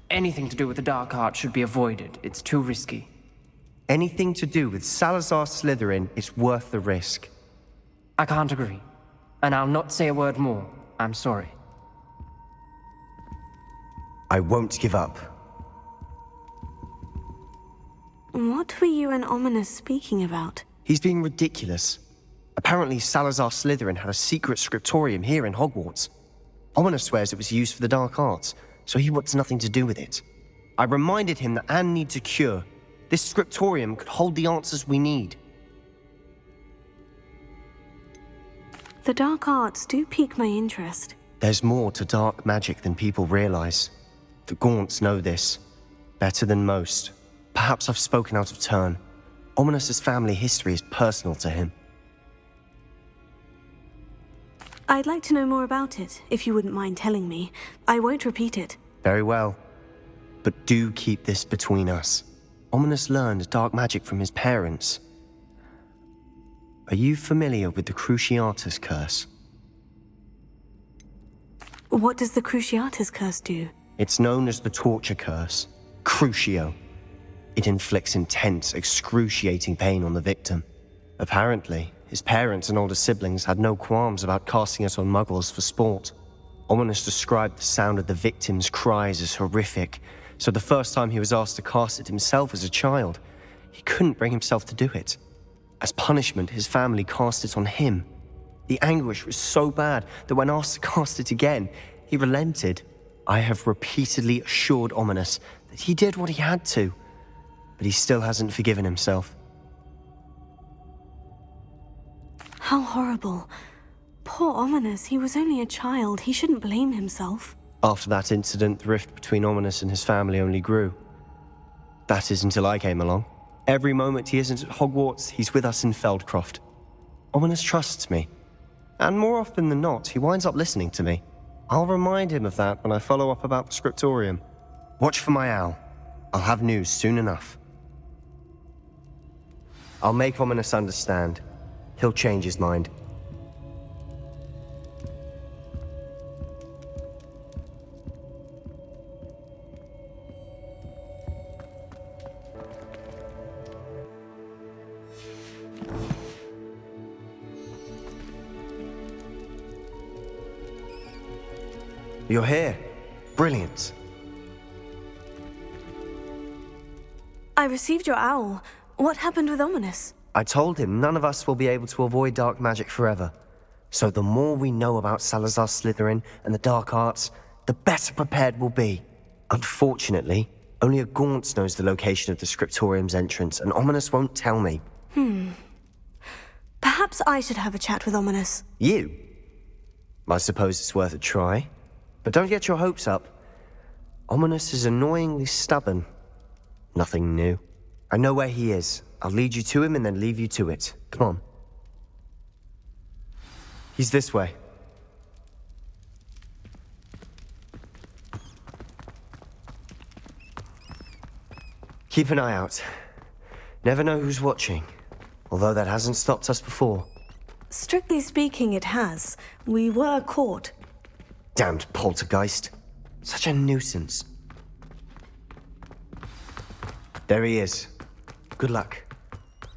Anything to do with the dark art should be avoided. It's too risky. Anything to do with Salazar Slytherin is worth the risk. I can't agree. And I'll not say a word more. I'm sorry. I won't give up. What were you and Ominis speaking about? He's being ridiculous. Apparently Salazar Slytherin had a secret scriptorium here in Hogwarts. Ominis swears it was used for the dark arts, so he wants nothing to do with it. I reminded him that Anne needs a cure. This scriptorium could hold the answers we need. The dark arts do pique my interest. There's more to dark magic than people realize. The Gaunts know this, better than most. Perhaps I've spoken out of turn. Ominis' family history is personal to him. I'd like to know more about it, if you wouldn't mind telling me. I won't repeat it. Very well. But do keep this between us. Ominis learned dark magic from his parents. Are you familiar with the Cruciatus curse? What does the Cruciatus curse do? It's known as the torture curse, Crucio. It inflicts intense, excruciating pain on the victim. Apparently, his parents and older siblings had no qualms about casting it on muggles for sport. Ominis described the sound of the victim's cries as horrific, so the first time he was asked to cast it himself as a child, he couldn't bring himself to do it. As punishment, his family cast it on him. The anguish was so bad that when asked to cast it again, he relented. I have repeatedly assured Ominis that he did what he had to, but he still hasn't forgiven himself. How horrible. Poor Ominis, he was only a child. He shouldn't blame himself. After that incident, the rift between Ominis and his family only grew. That is until I came along. Every moment he isn't at Hogwarts, he's with us in Feldcroft. Ominis trusts me. And more often than not, he winds up listening to me. I'll remind him of that when I follow up about the scriptorium. Watch for my owl. I'll have news soon enough. I'll make Ominis understand. He'll change his mind. You're here. Brilliant. I received your owl. What happened with Ominis? I told him none of us will be able to avoid dark magic forever. So the more we know about Salazar Slytherin and the dark arts, the better prepared we'll be. Unfortunately, only a Gaunt knows the location of the scriptorium's entrance, and Ominis won't tell me. Perhaps I should have a chat with Ominis. You? I suppose it's worth a try. But don't get your hopes up. Ominis is annoyingly stubborn. Nothing new. I know where he is. I'll lead you to him and then leave you to it. Come on. He's this way. Keep an eye out. Never know who's watching. Although that hasn't stopped us before. Strictly speaking, it has. We were caught. Damned poltergeist. Such a nuisance. There he is. Good luck.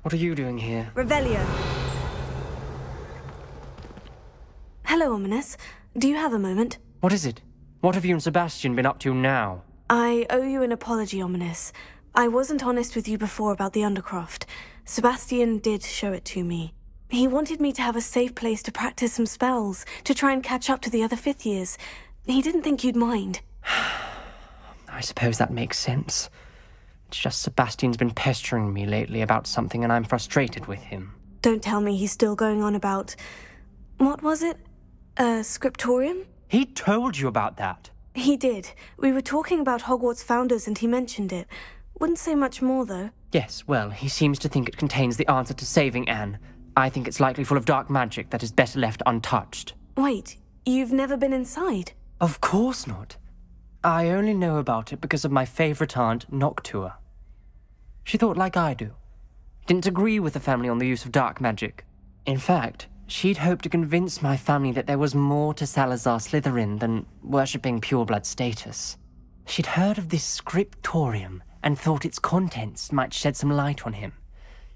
What are you doing here? Revelio. Hello, Ominis. Do you have a moment? What is it? What have you and Sebastian been up to now? I owe you an apology, Ominis. I wasn't honest with you before about the Undercroft. Sebastian did show it to me. He wanted me to have a safe place to practice some spells, to try and catch up to the other fifth years. He didn't think you'd mind. I suppose that makes sense. It's just Sebastian's been pestering me lately about something and I'm frustrated with him. Don't tell me he's still going on about... What was it? A scriptorium? He told you about that? He did. We were talking about Hogwarts founders and he mentioned it. Wouldn't say much more, though. Yes, well, he seems to think it contains the answer to saving Anne. I think it's likely full of dark magic that is better left untouched. Wait, you've never been inside? Of course not. I only know about it because of my favorite aunt, Noctua. She thought like I do. Didn't agree with the family on the use of dark magic. In fact, She'd hoped to convince my family that there was more to Salazar Slytherin than worshipping pureblood status. She'd heard of this scriptorium and thought its contents might shed some light on him.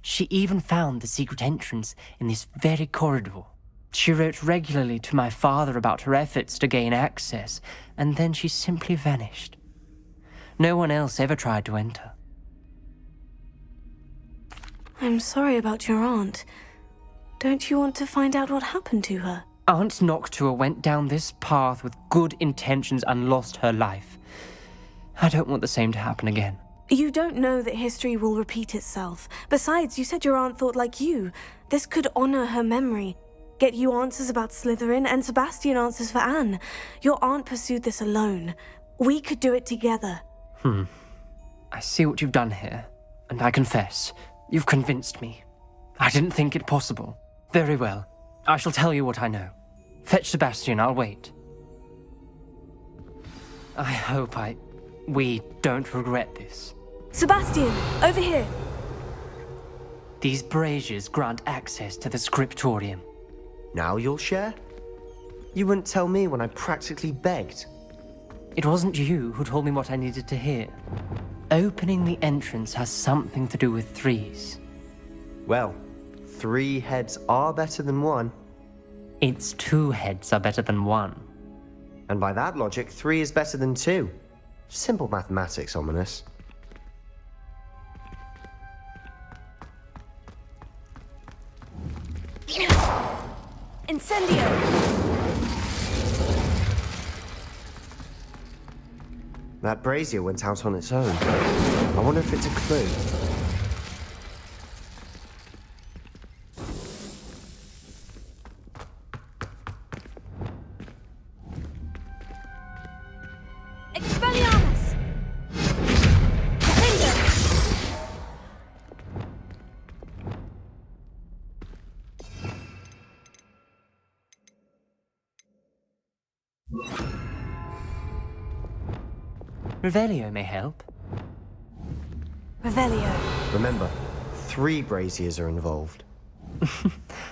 She even found the secret entrance in this very corridor. She wrote regularly to my father about her efforts to gain access, and then she simply vanished. No one else ever tried to enter. I'm sorry about your aunt. Don't you want to find out what happened to her? Aunt Noctua went down this path with good intentions and lost her life. I don't want the same to happen again. You don't know that history will repeat itself. Besides, you said your aunt thought like you. This could honor her memory. Get you answers about Slytherin and Sebastian answers for Anne. Your aunt pursued this alone. We could do it together. I see what you've done here, and I confess, you've convinced me. I didn't think it possible. Very well. I shall tell you what I know. Fetch Sebastian, I'll wait. I hope we don't regret this. Sebastian, over here. These braziers grant access to the scriptorium. Now you'll share? You wouldn't tell me when I practically begged. It wasn't you who told me what I needed to hear. Opening the entrance has something to do with threes. Well, 3 heads are better than 1. Its 2 heads are better than 1. And by that logic, 3 is better than 2. Simple mathematics, Ominis. Incendio! That brazier went out on its own. I wonder if it's a clue. Expelliarmus! Defender! Revelio may help. Revelio. Remember, 3 braziers are involved.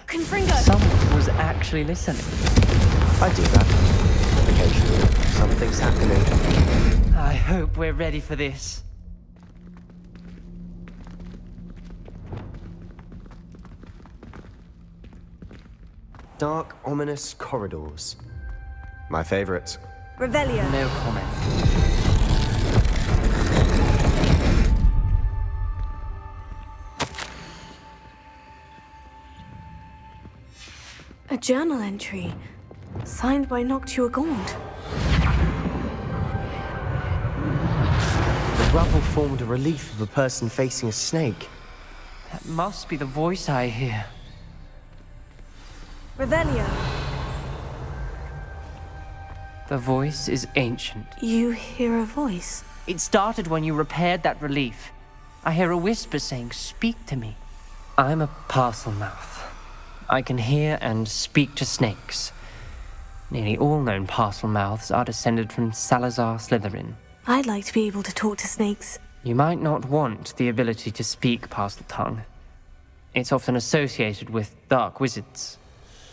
Confringo! Someone was actually listening. I do that. Occasionally, something's happening. I hope we're ready for this. Dark, ominous corridors. My favorite. Revelio. No comment. A journal entry, signed by Noctua Gaunt. The rubble formed a relief of a person facing a snake. That must be the voice I hear. Revelio. The voice is ancient. You hear a voice? It started when you repaired that relief. I hear a whisper saying, "Speak to me." I'm a parcel mouth. I can hear and speak to snakes. Nearly all known parcel mouths are descended from Salazar Slytherin. I'd like to be able to talk to snakes. You might not want the ability to speak parcel tongue. It's often associated with dark wizards.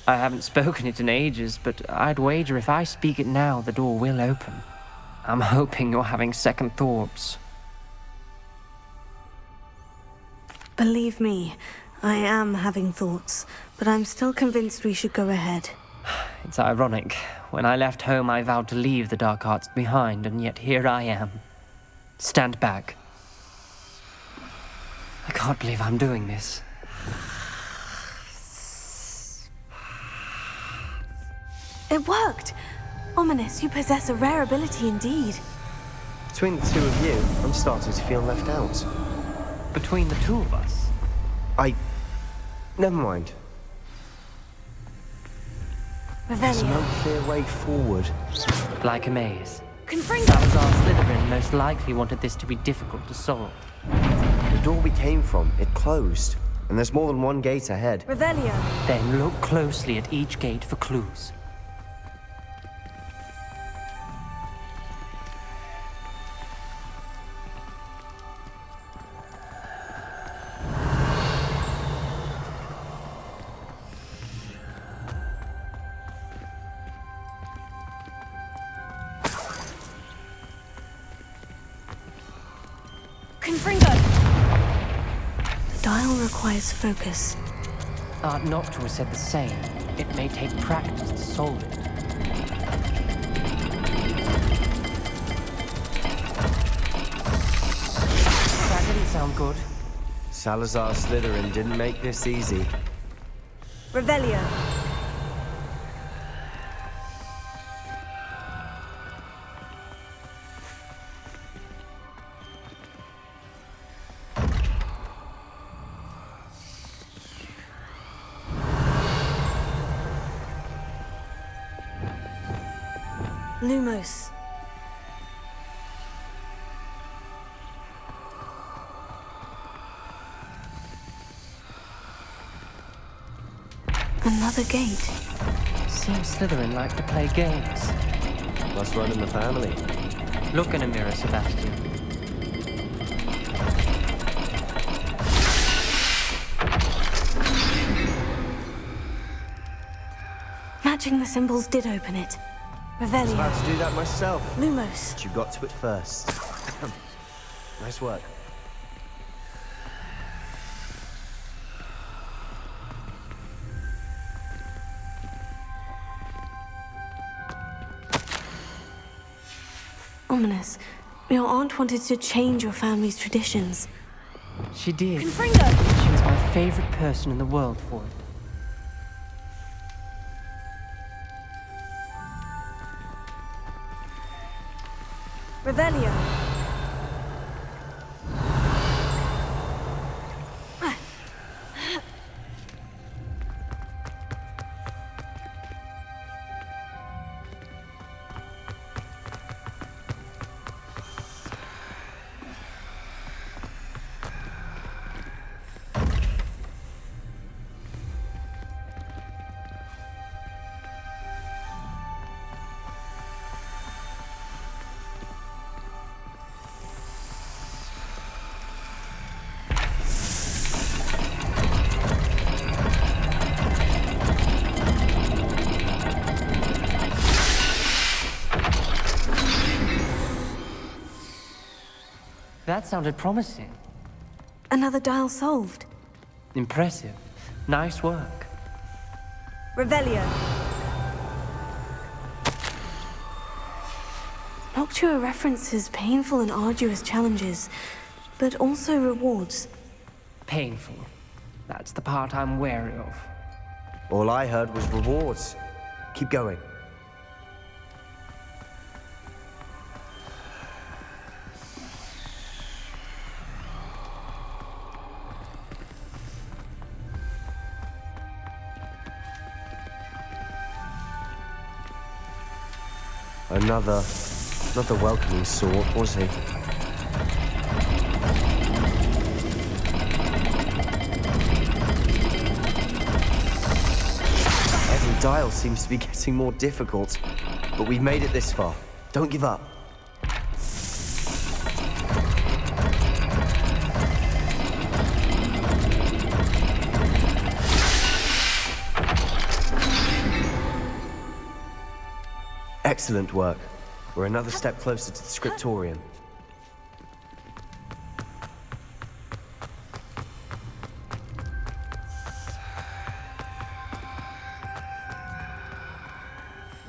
I haven't spoken it in ages, but I'd wager if I speak it now, the door will open. I'm hoping you're having second thoughts. Believe me, I am having thoughts, but I'm still convinced we should go ahead. It's ironic. When I left home, I vowed to leave the dark arts behind, and yet here I am. Stand back. I can't believe I'm doing this. It worked! Ominis, you possess a rare ability indeed. Between the 2 of you, I'm starting to feel left out. Between the 2 of us. Never mind. There's no Revelio. clear way forward. Like a maze. Confringo! Salazar Slytherin most likely wanted this to be difficult to solve. The door we came from, it closed. And there's more than 1 gate ahead. Revelio. Then look closely at each gate for clues. requires focus. Aunt Noctua said the same. It may take practice to solve it. That didn't sound good. Salazar Slytherin didn't make this easy. Revelio. Lumos. Another gate. Seems Slytherin like to play games. Must run in the family. Look in a mirror, Sebastian. Matching the symbols did open it. I was Revelio. about to do that myself. Lumos. But you got to it first. Nice work. Ominis, your aunt wanted to change your family's traditions. She did. Confringo! She was my favorite person in the world for it. Revelio. That sounded promising. Another dial solved. Impressive. Nice work. Revelio. Noctua references painful and arduous challenges, but also rewards. Painful. That's the part I'm wary of. All I heard was rewards. Keep going. Not the welcoming sort, was he? Every dial seems to be getting more difficult, but we've made it this far. Don't give up. Excellent work. We're another step closer to the scriptorium.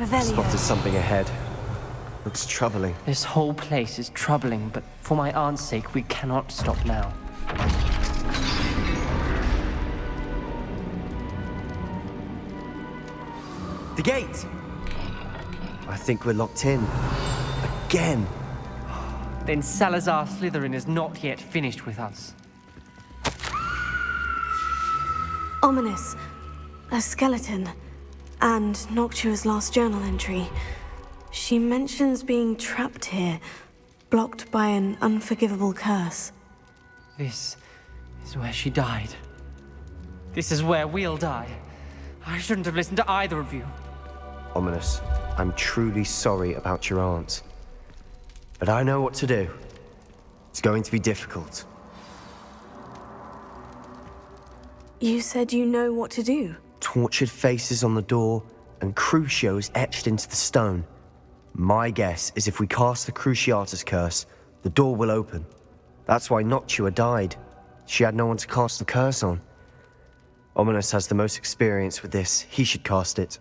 Revelio. Spotted something ahead. Looks troubling. This whole place is troubling, but for my aunt's sake, we cannot stop now. The gate! I think we're locked in. Again! Then Salazar Slytherin is not yet finished with us. Ominis. A skeleton. And Noctua's last journal entry. She mentions being trapped here, blocked by an unforgivable curse. This is where she died. This is where we'll die. I shouldn't have listened to either of you. Ominis, I'm truly sorry about your aunt. But I know what to do. It's going to be difficult. You said you know what to do. Tortured faces on the door, and Crucios etched into the stone. My guess is if we cast the Cruciatus curse, the door will open. That's why Noctua died. She had no one to cast the curse on. Ominis has the most experience with this. He should cast it.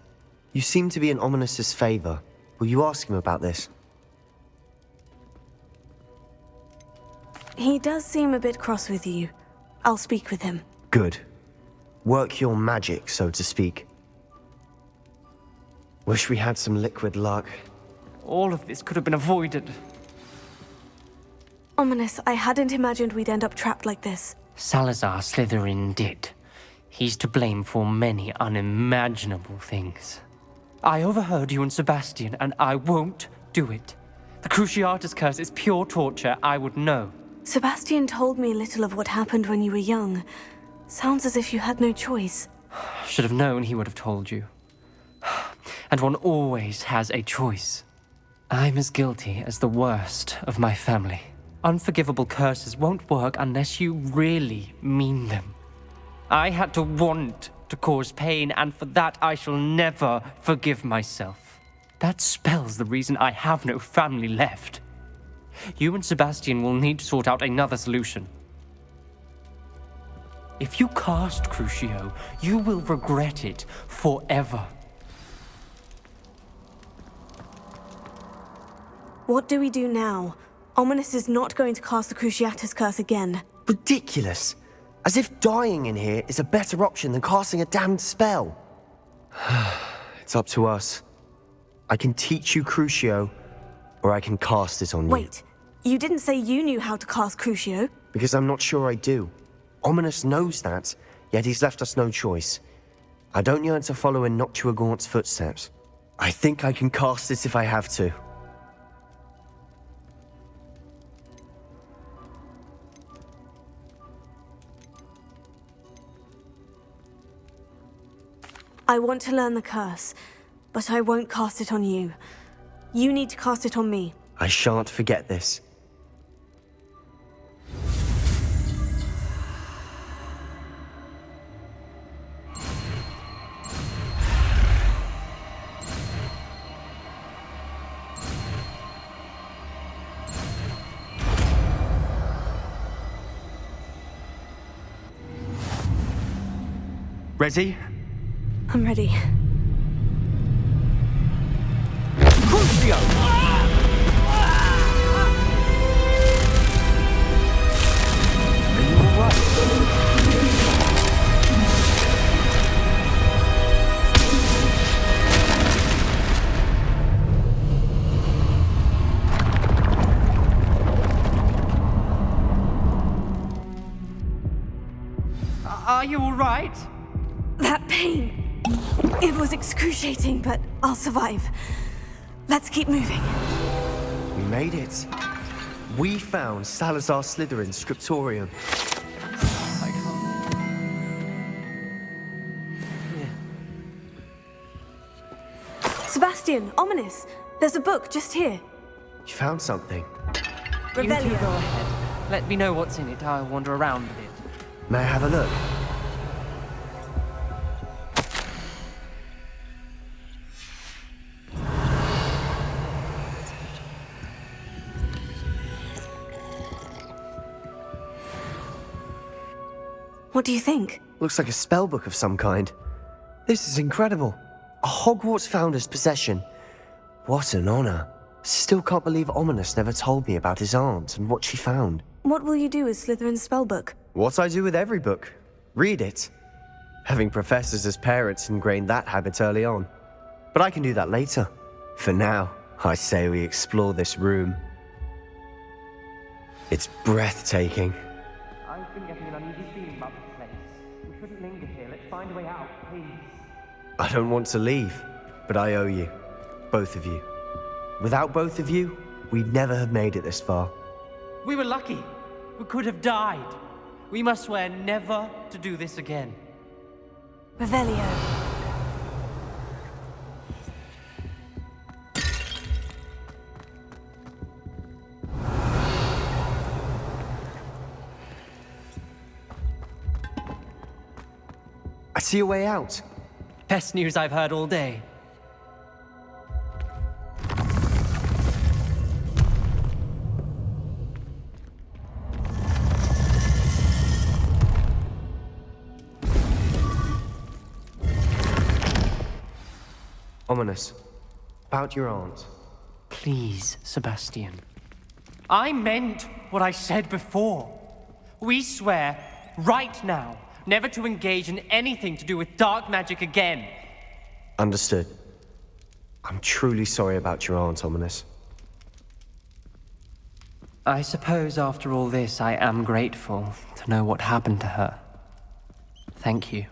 You seem to be in Ominis' favor. Will you ask him about this? He does seem a bit cross with you. I'll speak with him. Good. Work your magic, so to speak. Wish we had some liquid luck. All of this could have been avoided. Ominis, I hadn't imagined we'd end up trapped like this. Salazar Slytherin did. He's to blame for many unimaginable things. I overheard you and Sebastian, and I won't do it. The Cruciatus curse is pure torture, I would know. Sebastian told me little of what happened when you were young. Sounds as if you had no choice. Should have known he would have told you. And one always has a choice. I'm as guilty as the worst of my family. Unforgivable curses won't work unless you really mean them. I had to want to cause pain, and for that I shall never forgive myself. That spells the reason I have no family left. You and Sebastian will need to sort out another solution. If you cast Crucio, you will regret it forever. What do we do now? Ominis is not going to cast the Cruciatus curse again. Ridiculous! As if dying in here is a better option than casting a damned spell. It's up to us. I can teach you Crucio, or I can cast it on you. Wait, you didn't say you knew how to cast Crucio? Because I'm not sure I do. Ominis knows that, yet he's left us no choice. I don't yearn to follow in Noctuagaunt's footsteps. I think I can cast it if I have to. I want to learn the curse, but I won't cast it on you. You need to cast it on me. I shan't forget this. Ready? I'm ready. Crucio! Are you alright? Are you alright? That pain. It was excruciating, but I'll survive. Let's keep moving. We made it. We found Salazar Slytherin's scriptorium. I can't. Sebastian, Ominis, there's a book just here. You found something. You two go Revelio. ahead. Let me know what's in it. I'll wander around a bit. May I have a look? What do you think? Looks like a spellbook of some kind. This is incredible. A Hogwarts founder's possession. What an honor. Still can't believe Ominis never told me about his aunt and what she found. What will you do with Slytherin's spellbook? What I do with every book. Read it. Having professors as parents ingrained that habit early on. But I can do that later. For now, I say we explore this room. It's breathtaking. I've been getting an uneasy feeling about this place. We shouldn't linger here. Let's find a way out, please. I don't want to leave, but I owe you. Both of you. Without both of you, we'd never have made it this far. We were lucky. We could have died. We must swear never to do this again. Revelio. I see a way out. Best news I've heard all day. Ominis, about your aunt. Please, Sebastian. I meant what I said before. We swear, right now, never to engage in anything to do with dark magic again. Understood. I'm truly sorry about your aunt, Ominis. I suppose after all this, I am grateful to know what happened to her. Thank you.